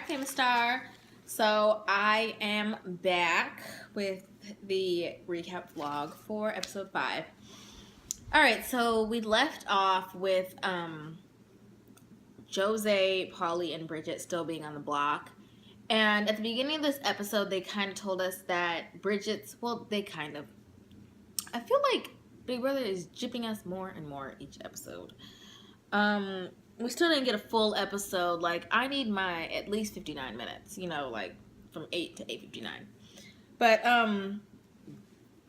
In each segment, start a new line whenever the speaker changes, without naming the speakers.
back, famous star. So I am back with the recap vlog for episode 5. All right, so we left off with Jose, Polly, and Bridget still being on the block. And at the beginning of this episode, they kind of told us that Bridget's, I feel like Big Brother is gypping us more and more each episode. We still didn't get a full episode. Like, I need my at least 59 minutes, like from 8 to 8:59. But,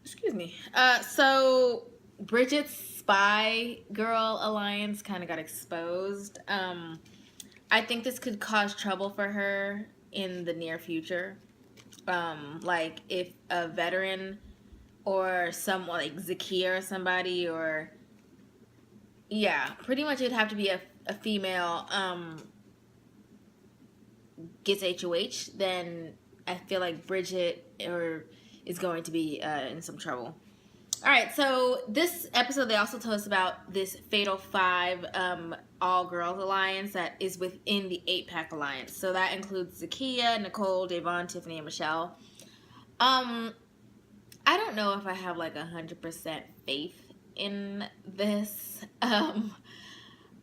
excuse me. So Bridget's spy girl alliance kind of got exposed. I think this could cause trouble for her in the near future. Like if a veteran or someone like Zakia or somebody, or yeah, pretty much it'd have to be a female gets HOH, then I feel like Bridget is going to be in some trouble. All right, so this episode they also told us about this Fatal 5 all girls alliance that is within the 8-pack alliance. So that includes Zakia, Nicole, Davon, Tiffany, and Michelle. I don't know if I have like 100% faith in this.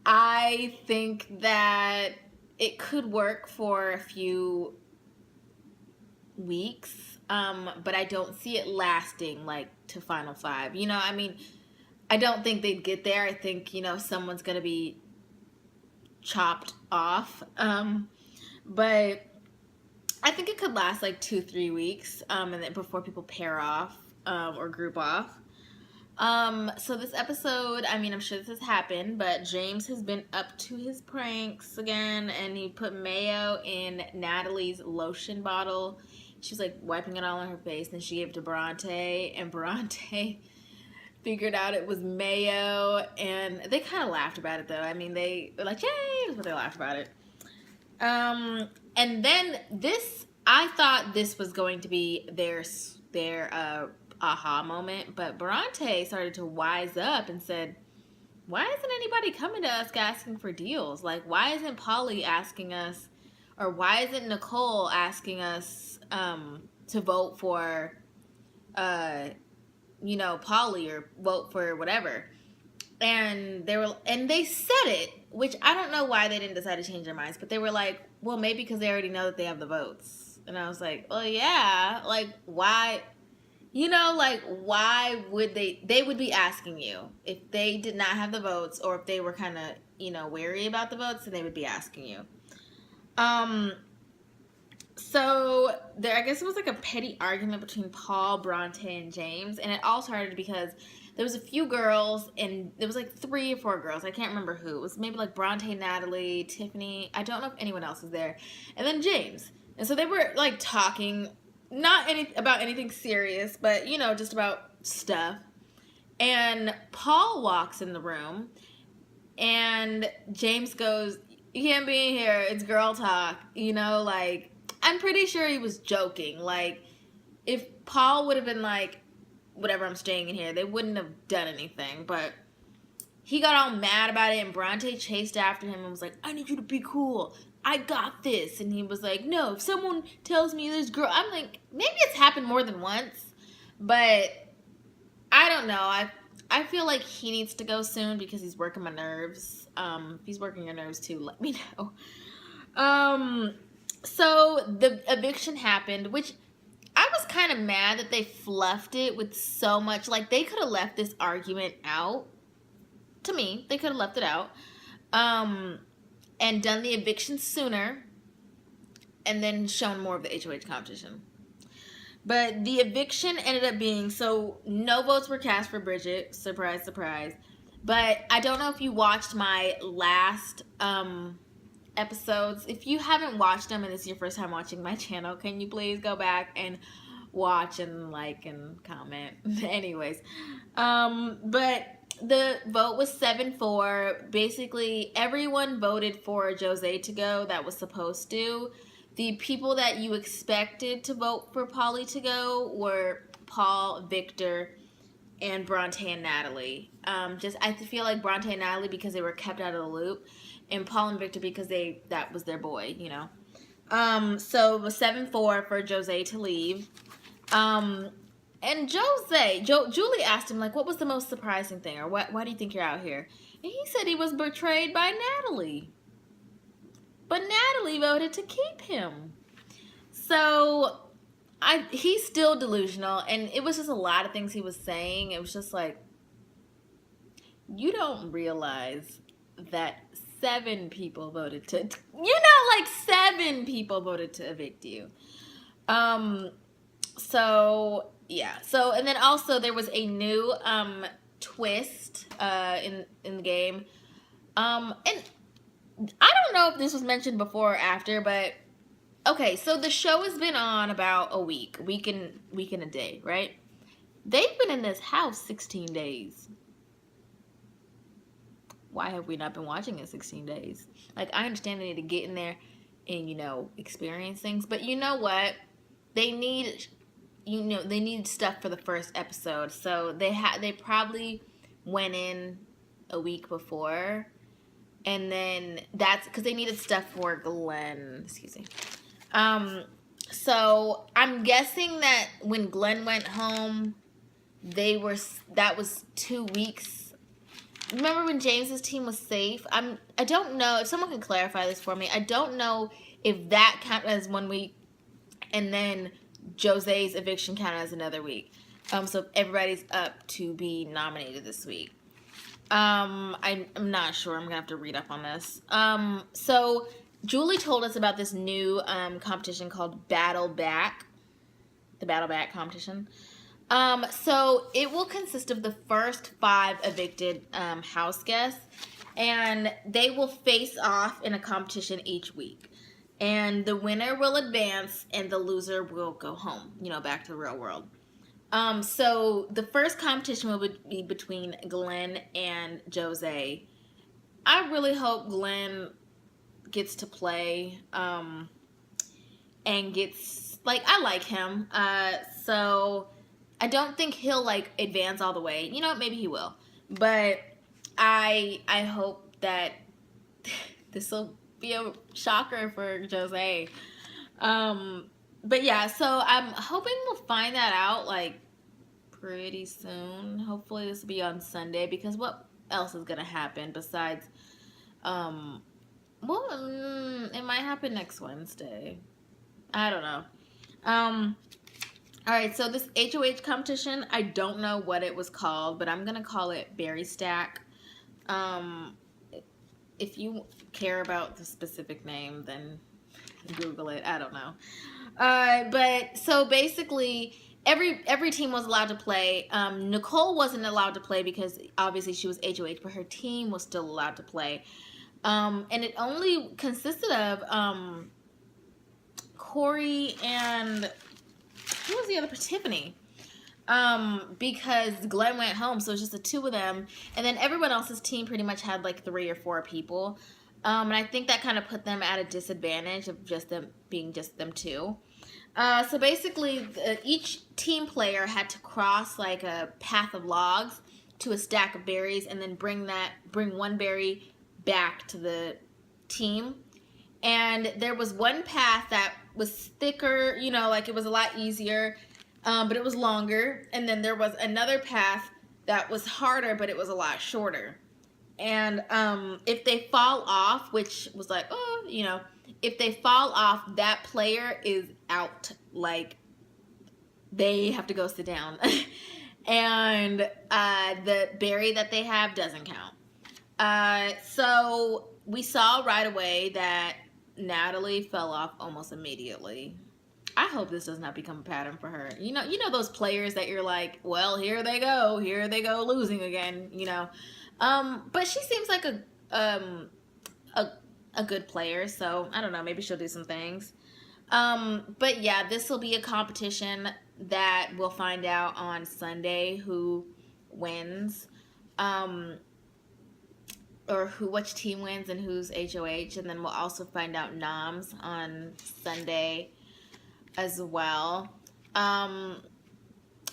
I think that it could work for a few weeks, but I don't see it lasting like to Final 5. I don't think they'd get there. I think, someone's going to be chopped off. But I think it could last like 2-3 weeks, and then before people pair off or group off. So this episode, I'm sure this has happened, but James has been up to his pranks again, and he put mayo in Natalie's lotion bottle. She was like wiping it all on her face, and then she gave it to Bronte, and Bronte figured out it was mayo, and they kind of laughed about it though. They were like, yay, but they laughed about it. And then I thought this was going to be their aha moment, but Bronte started to wise up and said, why isn't anybody coming to us asking for deals? Like, why isn't Polly asking us, or why isn't Nicole asking us to vote for Polly, or vote for whatever? And they said it, which I don't know why they didn't decide to change their minds, but they were like, well, maybe because they already know that they have the votes. And I was like, well, yeah, like, why? Why would they would be asking you if they did not have the votes, or if they were kind of, wary about the votes, then they would be asking you. So there, I guess it was like a petty argument between Paul, Bronte, and James, and it all started because there was a few girls, and there was like 3 or 4 girls. I can't remember who. It was maybe like Bronte, Natalie, Tiffany. I don't know if anyone else was there. And then James. And so they were like talking, not about anything serious, but, just about stuff. And Paul walks in the room, and James goes, you can't be in here. It's girl talk. I'm pretty sure he was joking. Like, if Paul would have been like, whatever, I'm staying in here, they wouldn't have done anything. But he got all mad about it, and Bronte chased after him and was like, I need you to be cool. I got this. And he was like, no, if someone tells me this girl, I'm like, maybe it's happened more than once, but I don't know. I feel like he needs to go soon because he's working my nerves. If he's working your nerves too, let me know. So the eviction happened, which I was kind of mad that they fluffed it with so much. Like, they could have left this argument out. To me, they could have left it out. And done the eviction sooner, and then shown more of the HOH competition. But the eviction ended up being, so no votes were cast for Bridget. Surprise, surprise. But I don't know if you watched my last episodes. If you haven't watched them and this is your first time watching my channel, can you please go back and watch and like and comment? Anyways, but the vote was 7-4. Basically, everyone voted for Jose to go that was supposed to. The people that you expected to vote for Polly to go were Paul, Victor, and Bronte and Natalie. I feel like Bronte and Natalie because they were kept out of the loop, and Paul and Victor because that was their boy, So it was 7-4 for Jose to leave. And Julie asked him, like, what was the most surprising thing? Or why do you think you're out here? And he said he was betrayed by Natalie. But Natalie voted to keep him. So he's still delusional. And it was just a lot of things he was saying. It was just like, you don't realize that 7 people voted to, 7 people voted to evict you. So yeah. So, and then also there was a new twist in the game. And I don't know if this was mentioned before or after, but okay, so the show has been on about a week and a day, right? They've been in this house 16 days. Why have we not been watching it 16 days? Like, I understand they need to get in there and, experience things. But you know what? They need stuff for the first episode. So they probably went in a week before. And then that's because they needed stuff for Glenn. Excuse me. So I'm guessing that when Glenn went home, that was 2 weeks. Remember when James's team was safe? I don't know if someone can clarify this for me. I don't know if that counted as 1 week, and then Jose's eviction counted as another week. So everybody's up to be nominated this week. I'm not sure. I'm gonna have to read up on this. So Julie told us about this new competition called Battle Back, the Battle Back competition. So it will consist of the first 5 evicted house guests, and they will face off in a competition each week. And the winner will advance, and the loser will go home, back to the real world. So the first competition will be between Glenn and Jose. I really hope Glenn gets to play, and gets, I like him. So I don't think he'll advance all the way. Maybe he will. But I hope that this will be a shocker for Jose. But yeah, so I'm hoping we'll find that out pretty soon. Hopefully this will be on Sunday, because what else is gonna happen besides it might happen next Wednesday. I don't know. Alright, so this HOH competition, I don't know what it was called, but I'm gonna call it Berry Stack. If you care about the specific name, then Google it. I don't know. But so basically, every team was allowed to play. Nicole wasn't allowed to play because obviously she was HOH, but her team was still allowed to play. And it only consisted of Corey and who was the other? Tiffany. Because Glenn went home, so it was just the 2 of them, and then everyone else's team pretty much had 3 or 4 people. And I think that kind of put them at a disadvantage of just them being just them 2. So basically, each team player had to cross a path of logs to a stack of berries, and then bring 1 berry back to the team. And there was one path that was thicker, it was a lot easier, but it was longer. And then there was another path that was harder, but it was a lot shorter. And if they fall off, which was if they fall off, that player is out. They have to go sit down. And the berry that they have doesn't count. So we saw right away that Natalie fell off almost immediately. I hope this does not become a pattern for her. You know those players that you're like, well, here they go losing again, But she seems like a good player, so I don't know, maybe she'll do some things. But yeah, this will be a competition that we'll find out on Sunday who wins. Or which team wins and who's HOH, and then we'll also find out noms on Sunday as well.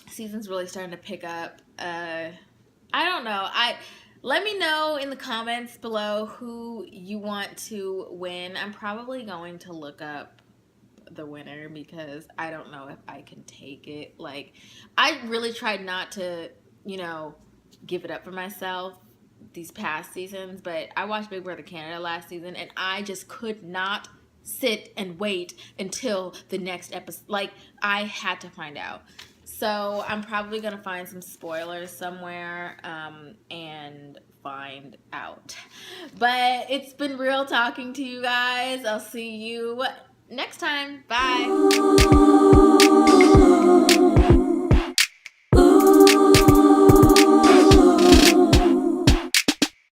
Season's really starting to pick up. I don't know. Let me know in the comments below who you want to win. I'm probably going to look up the winner because I don't know if I can take it. Like, I really tried not to, give it up for myself these past seasons, but I watched Big Brother Canada last season and I just could not sit and wait until the next episode. Like, I had to find out. So I'm probably going to find some spoilers somewhere and find out. But it's been real talking to you guys. I'll see you next time. Bye.